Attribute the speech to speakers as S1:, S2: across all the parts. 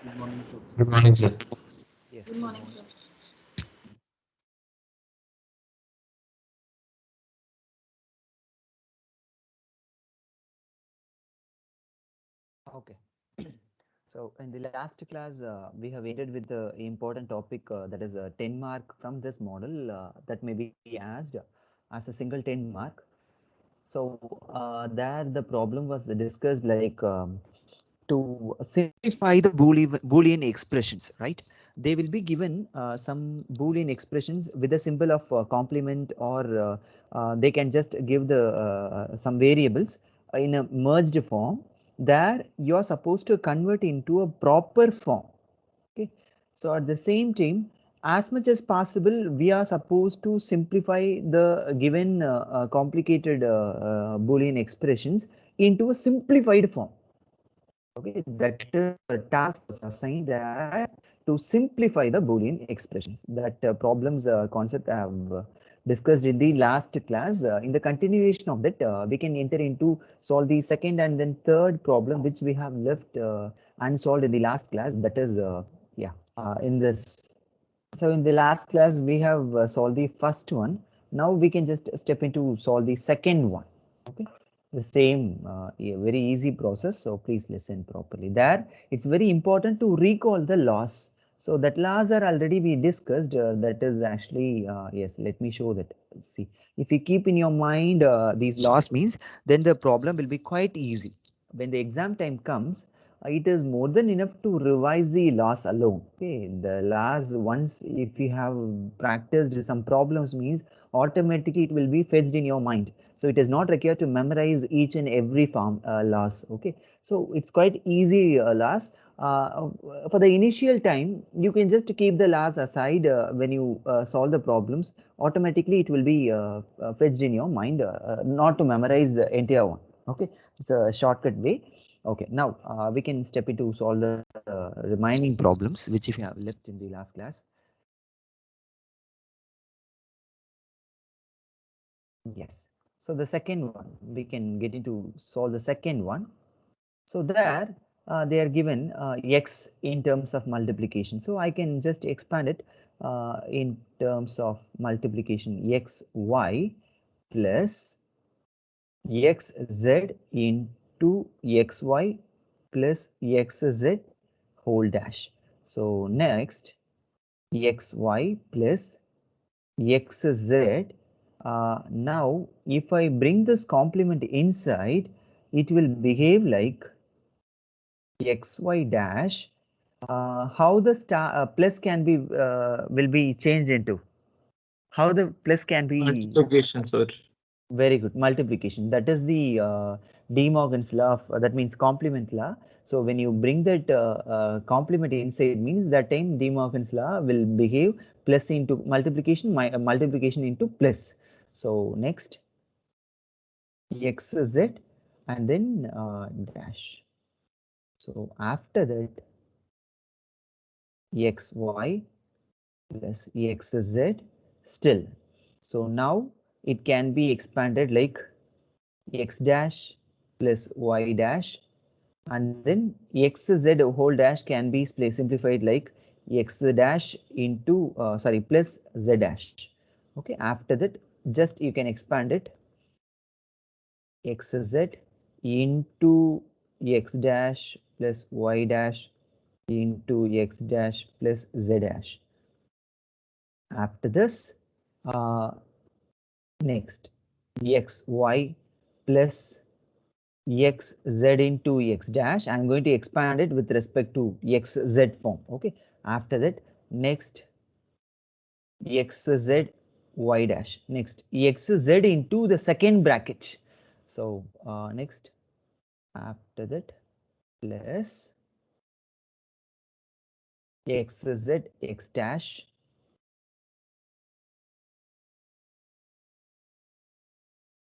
S1: Good morning, sir.
S2: Good morning, sir.
S3: Yes,
S4: Good
S3: good
S4: morning,
S3: morning.
S4: sir.
S3: Okay. So in the last class, we have ended with the important topic that is a 10 mark from this model that may be asked as a single 10 mark. So there the problem was discussed like to simplify the Boolean expressions, right? They will be given some Boolean expressions with a symbol of complement or they can just give the some variables in a merged form. There you are supposed to convert into a proper form. Okay, so at the same time, as much as possible, we are supposed to simplify the given complicated Boolean expressions into a simplified form. Okay, that is the task was assigned that to simplify the Boolean expressions. That problems concept I have discussed in the last class. In the continuation of that, we can enter into solve the second and then third problem which we have left unsolved in the last class. That is, in this. So in the last class we have solved the first one. Now we can just step into solve the second one. Okay, the same very easy process, so please listen properly. There it's very important to recall the laws, so that laws are already we discussed. That is actually yes, let me show that. See, if you keep in your mind these laws means, then the problem will be quite easy when the exam time comes. It is more than enough to revise the laws alone. Okay, the laws, once if you have practiced some problems means, automatically it will be fetched in your mind, so it is not required to memorize each and every form laws. Okay, so it's quite easy laws. For the initial time you can just keep the laws aside. When you solve the problems, automatically it will be fetched in your mind, not to memorize the entire one. Okay, it's a shortcut way. Okay, now we can step into solve the remaining problems which if you have left in the last class. Yes. So the second one, we can get into solve the second one. So there they are given x in terms of multiplication. So I can just expand it in terms of multiplication, x y plus x z into x y plus x z whole dash. So next x y plus x z. Now if I bring this complement inside, it will behave like xy dash. How the star plus can be will be changed into, how the plus can be.
S2: Multiplication, sir.
S3: Very good, multiplication. That is the De Morgan's law of, that means complement law. So when you bring that complement inside means that time De Morgan's law will behave plus into multiplication, multiplication into plus. So next xz and then dash. So after that xy plus xz still. So now it can be expanded like x dash plus y dash, and then xz whole dash can be simplified like x dash into sorry plus z dash. Okay, after that just you can expand it xz into x dash plus y dash into x dash plus z dash. After this uh, next x y plus x z into x dash. I'm going to expand it with respect to x z form. Okay, after that next x z y dash, next x z into the second bracket. So next after that plus x z x dash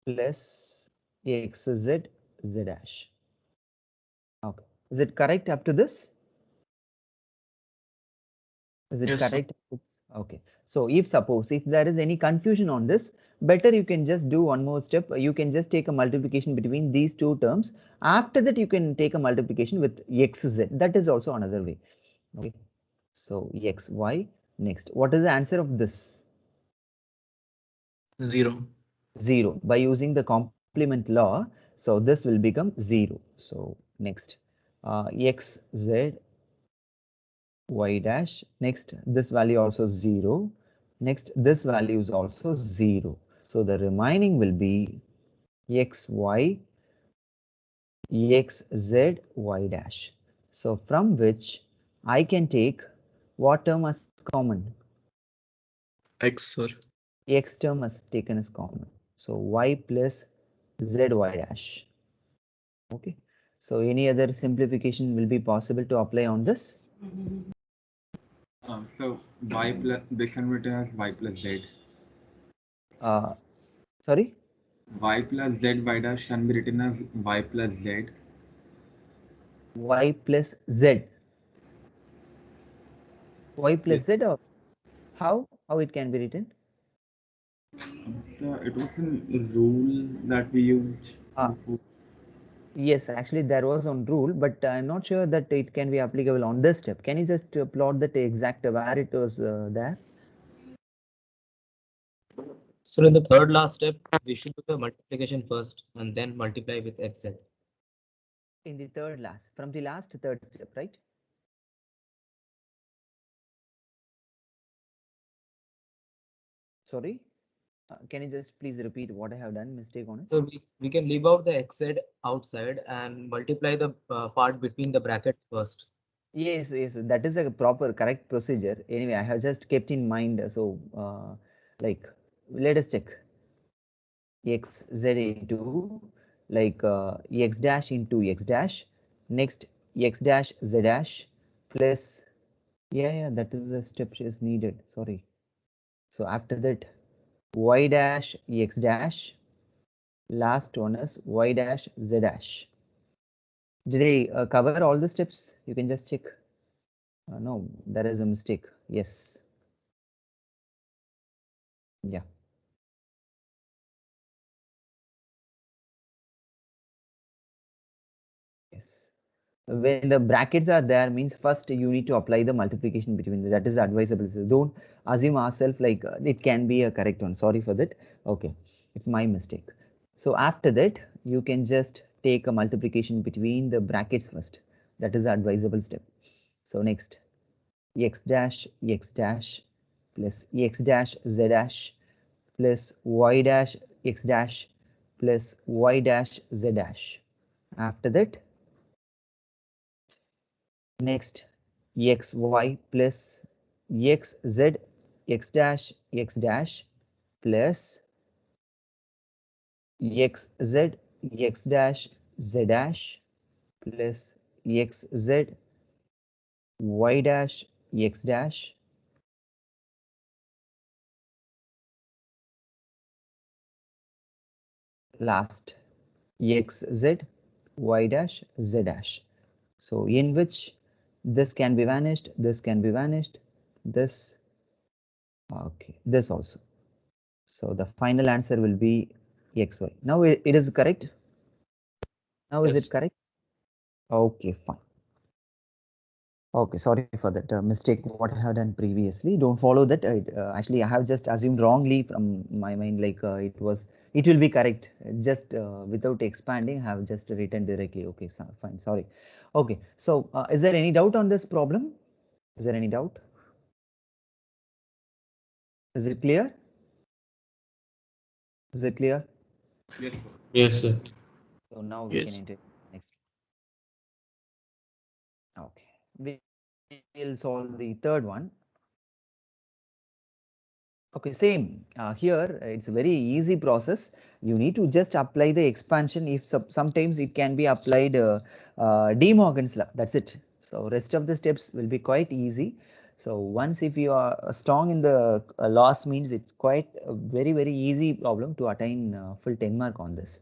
S3: plus x z z dash. Okay, is it correct up to this? Is it
S2: Yes, sir.
S3: correct? Okay. So if suppose if there is any confusion on this, better you can just do one more step. You can just take a multiplication between these two terms. After that, you can take a multiplication with xz. That is also another way. Okay, so x, y. Next, what is the answer of this?
S1: 0.
S3: 0. By using the complement law, so this will become 0. So next, x, z, y dash. Next, this value also 0. Next, this value is also 0. So the remaining will be x, y, x, z, y dash. So from which I can take what term as common?
S1: X, sir.
S3: X term as taken as common. So y plus zy dash. Okay. So any other simplification will be possible to apply on this?
S2: So y plus this can be written as y plus z.
S3: Uh, Sorry?
S2: Y plus z y dash can be written as y plus z.
S3: Y plus z. Y plus
S2: Yes.
S3: z, or how? How it can be written?
S2: So it was a rule that we used
S3: Uh,
S2: before.
S3: yes, actually there was on rule, but I'm not sure that it can be applicable on this step. Can you just plot that exact where it was there?
S4: So in the third last step, we should do the multiplication first and then multiply with xz.
S3: In the third last, from the last third step, right? Sorry? Can you just please repeat what I have done mistake on it?
S4: So we can leave out the xz outside and multiply the part between the brackets first.
S3: Yes, yes, that is a proper correct procedure. Anyway, I have just kept in mind. So, like, let us check x z into like x dash into x dash. Next, x dash z dash plus. Yeah, that is the step is needed. Sorry. So after that, y dash x dash. Last one is y dash z dash. Did I cover all the steps? You can just check. No, there is a mistake. Yes. Yeah. Yes. When the brackets are there means first you need to apply the multiplication between them. That is advisable. So don't assume ourselves like it can be a correct one. Sorry for that. Okay. It's my mistake. So after that, you can just take a multiplication between the brackets first. That is the advisable step. So next, x dash plus x dash z dash plus y dash x dash plus y dash z dash. After that, next xy plus xz x dash plus xz x dash z dash plus xz y dash x dash. Last xz y dash z dash. So in which this can be vanished, this can be vanished, this, okay, this also. So the final answer will be xy. Now it is correct. Now is it
S4: Yes.
S3: correct? Okay, fine. Okay, sorry for that mistake what I have done previously. Don't follow that. Actually, I have just assumed wrongly from my mind, like it will be correct. Just without expanding, I have just written directly. Okay, so, fine. Sorry. Okay, so is there any doubt on this problem? Is there any doubt? Is it clear? Is it clear?
S2: Yes, sir.
S4: Yes, sir.
S3: So now we can
S4: Yes.
S3: enter next. Okay, we'll solve the third one. Okay, same. Here, it's a very easy process. You need to just apply the expansion. If sometimes it can be applied De Morgan's law. That's it. So rest of the steps will be quite easy. So once if you are strong in the laws means it's quite a very easy problem to attain full 10 mark on this.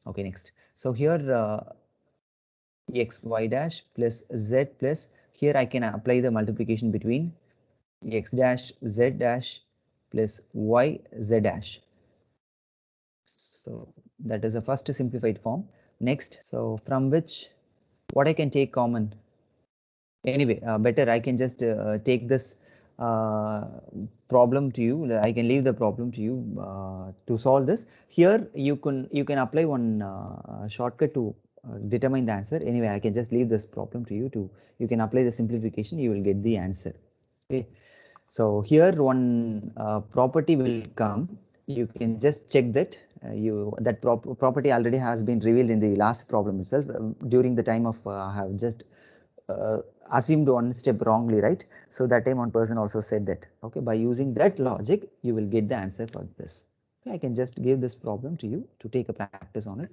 S3: Okay, next. So here x y dash plus z plus here I can apply the multiplication between x dash z dash plus y z dash. So that is the first simplified form. Next, so from which what I can take common? Anyway, better I can just take this problem to you. I can leave the problem to you to solve this. Here you can apply one shortcut to determine the answer. Anyway, I can just leave this problem to you to you can apply the simplification. You will get the answer. Okay. So here one property will come. You can just check that that property already has been revealed in the last problem itself. During the time of I have just assumed one step wrongly, right? So that time one person also said that. Okay, by using that logic, you will get the answer for this. Okay, I can just give this problem to you to take a practice on it.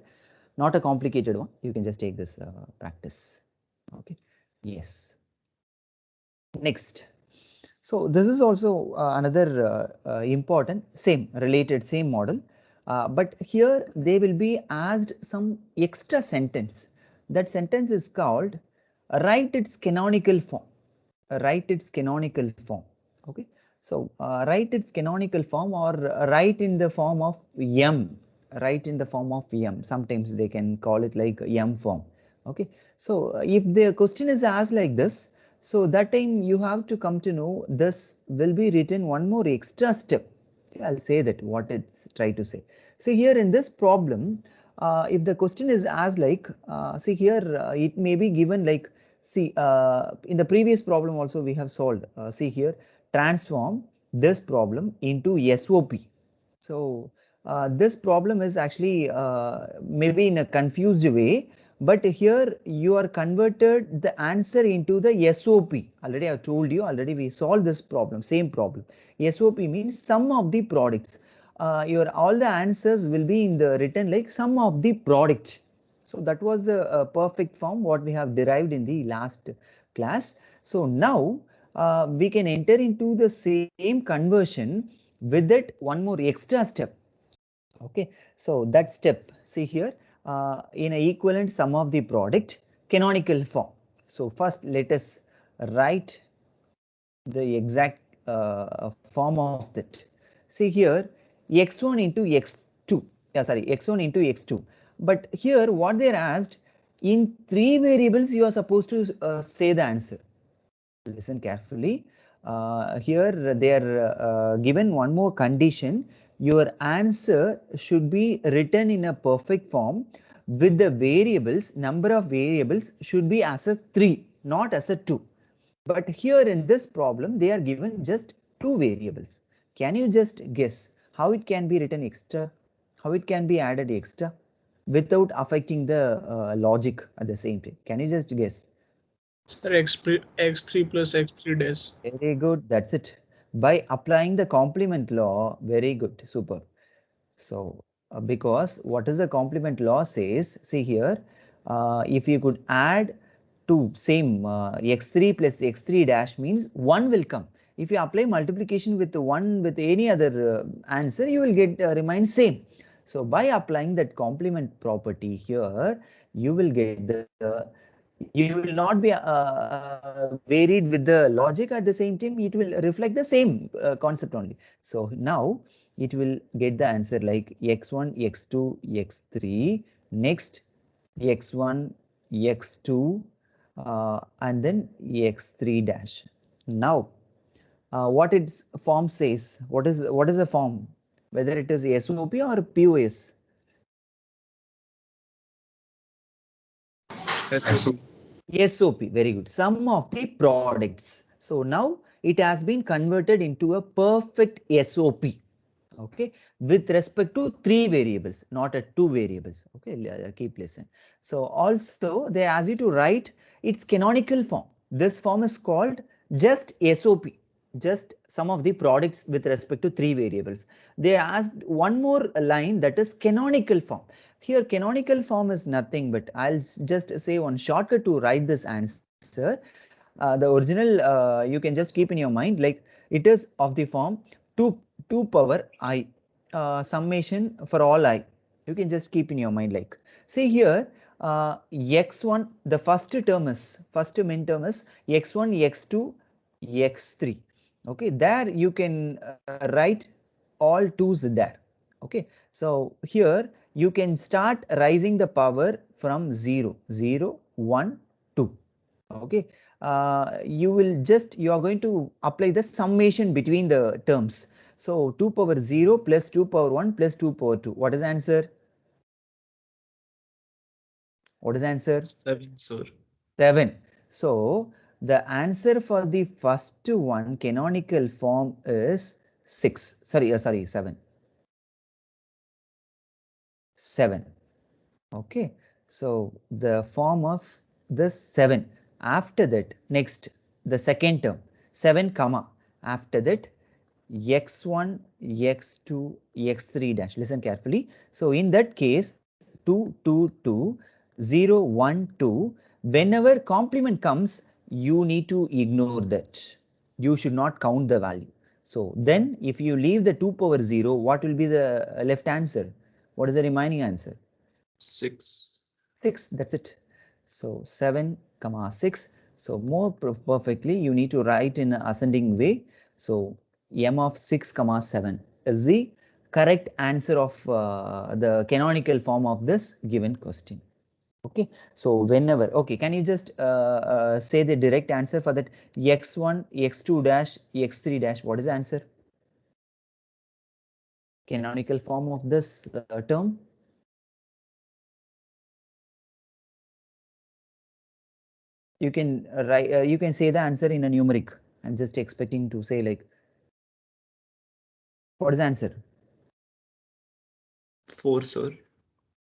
S3: Not a complicated one. You can just take this practice. Okay. Yes. Next. So this is also another important, same related, same model. But here they will be asked some extra sentence. That sentence is called write its canonical form. Write its canonical form. Okay. So write its canonical form or write in the form of M. Write in the form of M. Sometimes they can call it like M form. Okay. So if the question is asked like this, so that time you have to come to know this will be written one more extra step. Okay, I'll say that what it's try to say. So here in this problem, if the question is asked like, see here it may be given like, see in the previous problem also we have solved. See here, transform this problem into SOP. So this problem is actually maybe in a confused way. But here you are converted the answer into the SOP. Already I have told you, already we solved this problem, same problem. SOP means sum of the products. Your all the answers will be in the written like sum of the product. So that was a perfect form what we have derived in the last class. So now we can enter into the same conversion with that one more extra step. Okay, so that step, see here, in a equivalent sum of the product canonical form. So first let us write the exact form of that. See here, x1 into x2, sorry, x1 into x2. But here what they are asked, in 3 variables you are supposed to say the answer. Listen carefully. Here they are given one more condition. Your answer should be written in a perfect form with the variables, number of variables should be as a 3, not as a 2. But here in this problem, they are given just 2 variables. Can you just guess how it can be written extra? How it can be added extra without affecting the logic at the same time? Can you just guess?
S1: Sir, x3 plus x3 dash.
S3: Very good. That's it. By applying the complement law, very good. Super. So, because what is the complement law says, see here, if you could add to same x3 plus x3 dash means 1 will come. If you apply multiplication with 1 with any other answer, you will get remain same. So, by applying that complement property here, you will get you will not be varied with the logic. At the same time, it will reflect the same concept only. So now it will get the answer like x1, x2, x3, next x1, x2, and then x3 dash. Now what its form says, what is the form, whether it is SOP or POS?
S1: SOP.
S3: SOP, very good. Sum of the products. So now it has been converted into a perfect SOP. Okay, with respect to 3 variables, not at 2 variables. Okay, keep listen. So also they ask you to write its canonical form. This form is called just SOP, just sum of the products with respect to 3 variables. They asked one more line, that is canonical form. Here canonical form is nothing but I'll just say one shortcut to write this answer. The original you can just keep in your mind like it is of the form 2 power I, summation for all I. You can just keep in your mind like, see here x1, the first main term is x1, x2, x3. Okay, there you can write all 2's there. Okay, so here you can start raising the power from 0, 0, 1, 2. Okay, you are going to apply the summation between the terms. So 2 power 0 plus 2 power 1 plus 2 power 2. What is the answer? What is the answer?
S1: 7, sir.
S3: 7. So the answer for the first one canonical form is 6. Sorry, 7. 7. Okay. So the form of this 7. After that, next, the second term, 7 comma. After that, x1, x2, x3 dash. Listen carefully. So in that case, 2, 2, 2, 0, 1, 2. Whenever complement comes, you need to ignore that. You should not count the value. So then if you leave the 2 power 0, what will be the left answer? What is the remaining answer?
S1: 6.
S3: 6. That's it. So 7 comma 6. So more perfectly, you need to write in ascending way. So m of 6 comma 7 is the correct answer of the canonical form of this given question. Okay, so whenever, okay, can you just say the direct answer for that x1, x2 dash, x3 dash? What is the answer? Canonical form of this term? You can write, you can say the answer in a numeric. I'm just expecting to say like, what is the answer?
S1: 4, sir.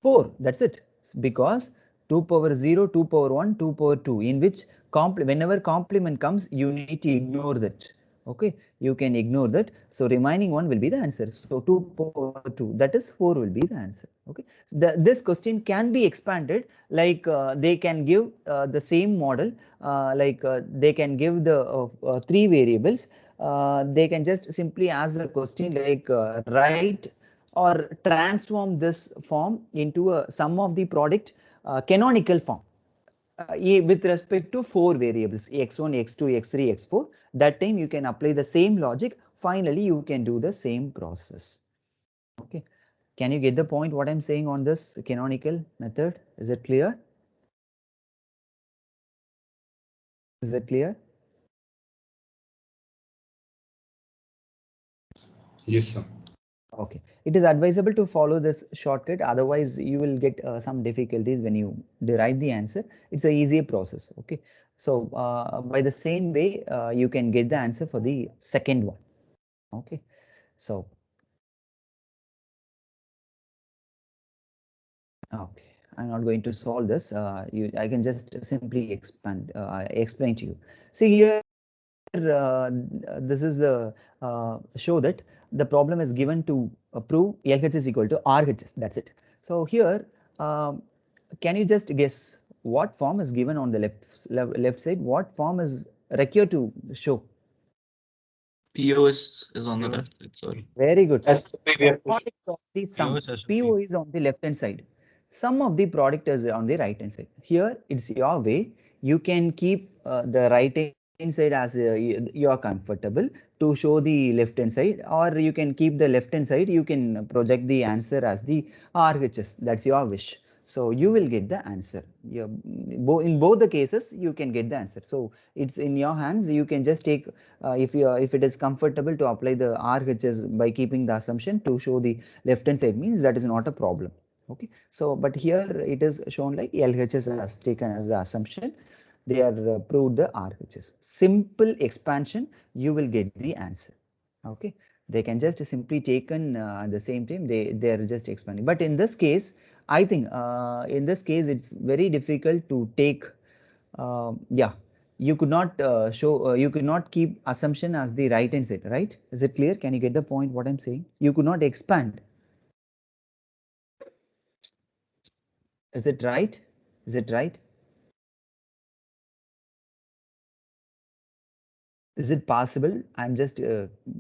S3: 4. That's it. Because 2 power 0, 2 power 1, 2 power 2, in which whenever complement comes, you need to ignore that. Okay, you can ignore that. So remaining one will be the answer. So 2 power 2, that is 4 will be the answer. Okay, this question can be expanded, like they can give the same model, they can give the 3 variables. They can just simply ask the question like write or transform this form into a sum of the product canonical form with respect to 4 variables x1, x2, x3, x4. That time you can apply the same logic. Finally, you can do the same process. Okay, can you get the point what I'm saying on this canonical method? Is it clear? Is it clear?
S2: Yes, sir.
S3: Okay, it is advisable to follow this shortcut, otherwise you will get some difficulties when you derive the answer. It's a easier process. Okay, so by the same way you can get the answer for the second one. Okay, so okay, I'm not going to solve this. I can just simply explain to you. See here, this is the show that the problem is given to prove LHS is equal to RHS. That's it. So here, can you just guess what form is given on the left side? What form is required to show?
S1: POS is on the left side, sorry.
S3: Very good.
S5: As we have to
S3: Product of the sum.
S4: POS has to
S3: PO
S4: be.
S3: is on the left hand side. Sum of the product is on the right hand side. Here it's your way. You can keep the right hand side as you are comfortable to show the left hand side, or you can keep the left hand side. You can project the answer as the RHS. That's your wish. So you will get the answer. In both the cases, you can get the answer. So it's in your hands. You can just take if it is comfortable to apply the RHS by keeping the assumption to show the left hand side, means that is not a problem. Okay, so but here it is shown like LHS has taken as the assumption. They are proved the RHS. Simple expansion, you will get the answer. Okay, they can just simply taken at the same time, they are just expanding. But in this case, I think in this case it's very difficult to take. Yeah, you could not you could not keep assumption as the right hand side, right? Is it clear? Can you get the point what I'm saying? You could not expand. Is it right? Is it right? Is it possible? I'm just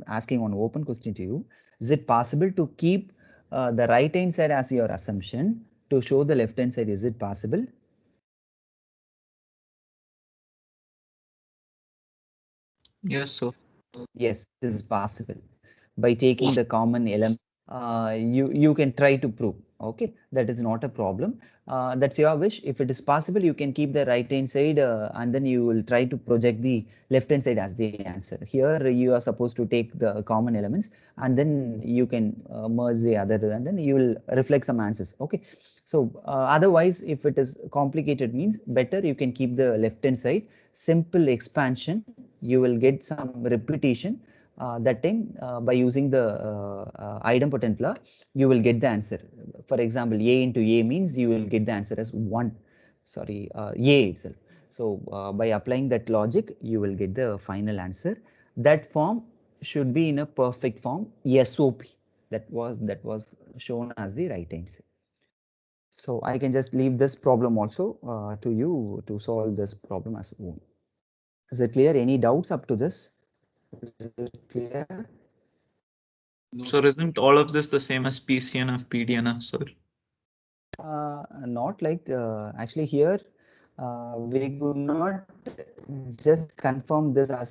S3: asking one open question to you. Is it possible to keep the right hand side as your assumption to show the left hand side? Is it possible?
S1: Yes, sir.
S3: Yes, it is possible. By taking the common element, you can try to prove. Okay, that is not a problem. That's your wish. If it is possible, you can keep the right hand side and then you will try to project the left hand side as the answer. Here you are supposed to take the common elements and then you can merge the other and then you will reflect some answers. Okay, so otherwise if it is complicated means better you can keep the left hand side, simple expansion, you will get some repetition. That time by using the idempotent law you will get the answer. For example, a into a means you will get the answer as 1, sorry, a itself. So by applying that logic you will get the final answer. That form should be in a perfect form, SOP. That was shown as the right answer. So I can just leave this problem also to you to solve this problem as own. Is it clear? Any doubts up to this? Is it clear?
S5: So isn't all of this the same as PCNF, PDNF, sir?
S3: Not like actually here we could not just confirm this as